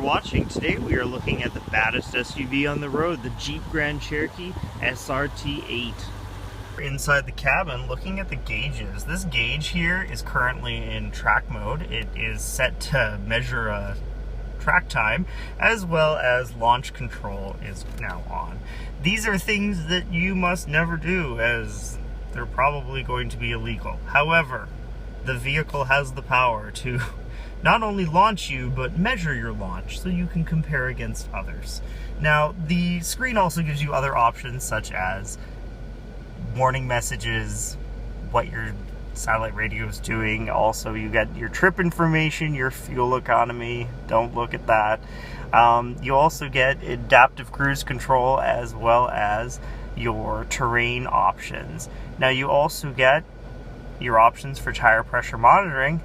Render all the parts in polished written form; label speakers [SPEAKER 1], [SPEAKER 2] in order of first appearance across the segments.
[SPEAKER 1] watching. Today we are looking at the baddest SUV on the road, the Jeep Grand Cherokee SRT8. Inside the cabin, looking at the gauges. This gauge here is currently in track mode. It is set to measure track time, as well as launch control is now on. These are things that you must never do, as they're probably going to be illegal. However, the vehicle has the power to not only launch you, but measure your launch so you can compare against others. Now, the screen also gives you other options such as warning messages, what your satellite radio is doing. Also, you get your trip information, your fuel economy. Don't look at that. You also get adaptive cruise control as well as your terrain options. Now, you also get your options for tire pressure monitoring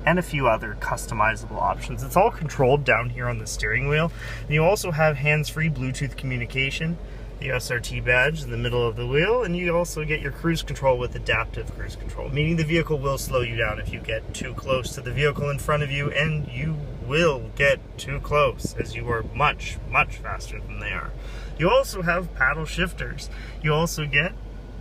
[SPEAKER 1] and a few other customizable options. It's all controlled down here on the steering wheel. And you also have hands-free Bluetooth communication, the SRT badge in the middle of the wheel, and you also get your cruise control with adaptive cruise control, meaning the vehicle will slow you down if you get too close to the vehicle in front of you, and you will get too close as you are much, much faster than they are. You also have paddle shifters. You also get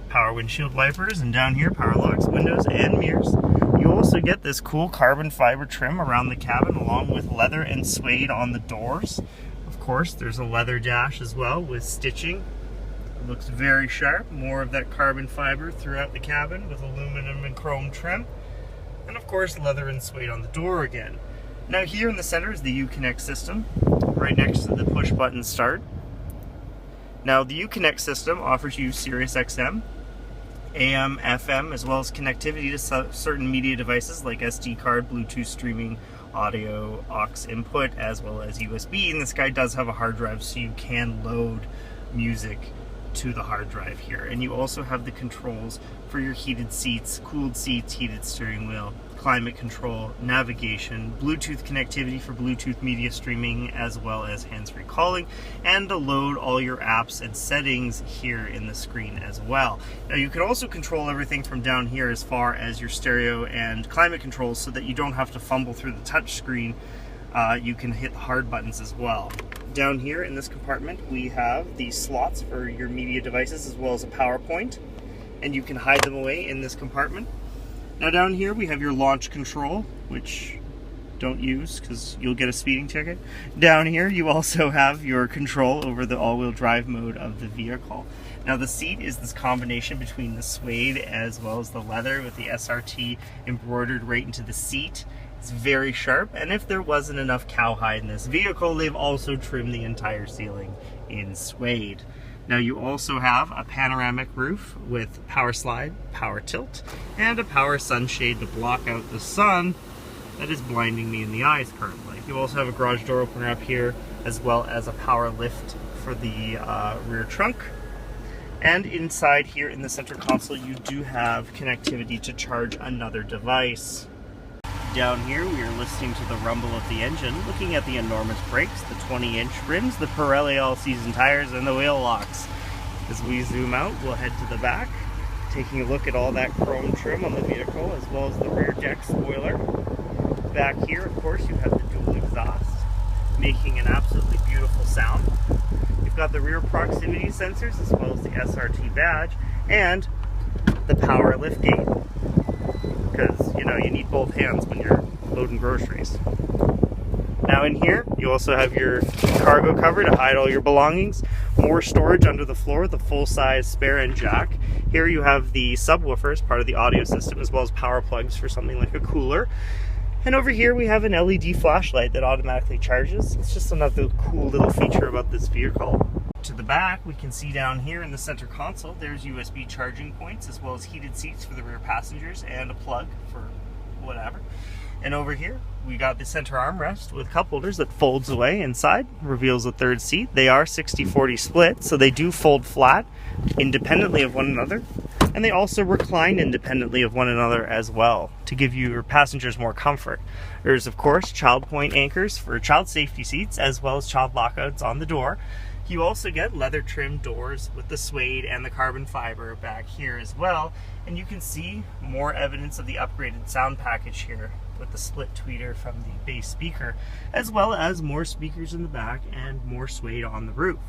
[SPEAKER 1] power windshield wipers, and down here power locks, windows, and mirrors. You also get this cool carbon fiber trim around the cabin, along with leather and suede on the doors. Of course, there's a leather dash as well with stitching. It looks very sharp. More of that carbon fiber throughout the cabin with aluminum and chrome trim. And of course, leather and suede on the door again. Now here in the center is the Uconnect System, right next to the push button start. Now the Uconnect System offers you Sirius XM, AM, FM, as well as connectivity to certain media devices like SD card, Bluetooth streaming, audio, aux input, as well as USB. And this guy does have a hard drive, so you can load music to the hard drive here. And you also have the controls for your heated seats, cooled seats, heated steering wheel, climate control, navigation, Bluetooth connectivity for Bluetooth media streaming, as well as hands-free calling, and to load all your apps and settings here in the screen as well. Now you can also control everything from down here as far as your stereo and climate controls, so that you don't have to fumble through the touch screen. You can hit the hard buttons as well. Down here in this compartment we have the slots for your media devices as well as a power point, and you can hide them away in this compartment. Now down here we have your launch control, which don't use because you'll get a speeding ticket. Down here you also have your control over the all-wheel drive mode of the vehicle. Now the seat is this combination between the suede as well as the leather, with the SRT embroidered right into the seat. It's very sharp, and if there wasn't enough cowhide in this vehicle, they've also trimmed the entire ceiling in suede. Now you also have a panoramic roof with power slide, power tilt, and a power sunshade to block out the sun that is blinding me in the eyes currently. You also have a garage door opener up here, as well as a power lift for the rear trunk. And inside here in the center console, you do have connectivity to charge another device. Down here we are listening to the rumble of the engine, looking at the enormous brakes, the 20-inch rims, the Pirelli all-season tires, and the wheel locks. As we zoom out, we'll head to the back, taking a look at all that chrome trim on the vehicle, as well as the rear deck spoiler. Back here, of course, you have the dual exhaust, making an absolutely beautiful sound. You've got the rear proximity sensors, as well as the SRT badge, and the power lift gate, because you need both hands when you're loading groceries. Now in here you also have your cargo cover to hide all your belongings, more storage under the floor, the full-size spare end jack. Here you have the subwoofer as part of the audio system, as well as power plugs for something like a cooler. And over here we have an LED flashlight that automatically charges. It's just another cool little feature about this vehicle. To the back, we can see down here in the center console, there's USB charging points, as well as heated seats for the rear passengers, and a plug for whatever. And over here, we got the center armrest with cup holders that folds away inside, reveals a third seat. They are 60-40 split, so they do fold flat independently of one another. And they also recline independently of one another as well, to give your passengers more comfort. There's, of course, child point anchors for child safety seats, as well as child lockouts on the door. You also get leather trimmed doors with the suede and the carbon fiber back here as well, and you can see more evidence of the upgraded sound package here with the split tweeter from the bass speaker, as well as more speakers in the back and more suede on the roof.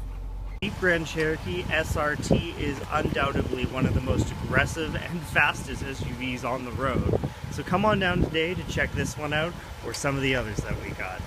[SPEAKER 1] Jeep Grand Cherokee SRT is undoubtedly one of the most aggressive and fastest SUVs on the road. So come on down today to check this one out or some of the others that we got.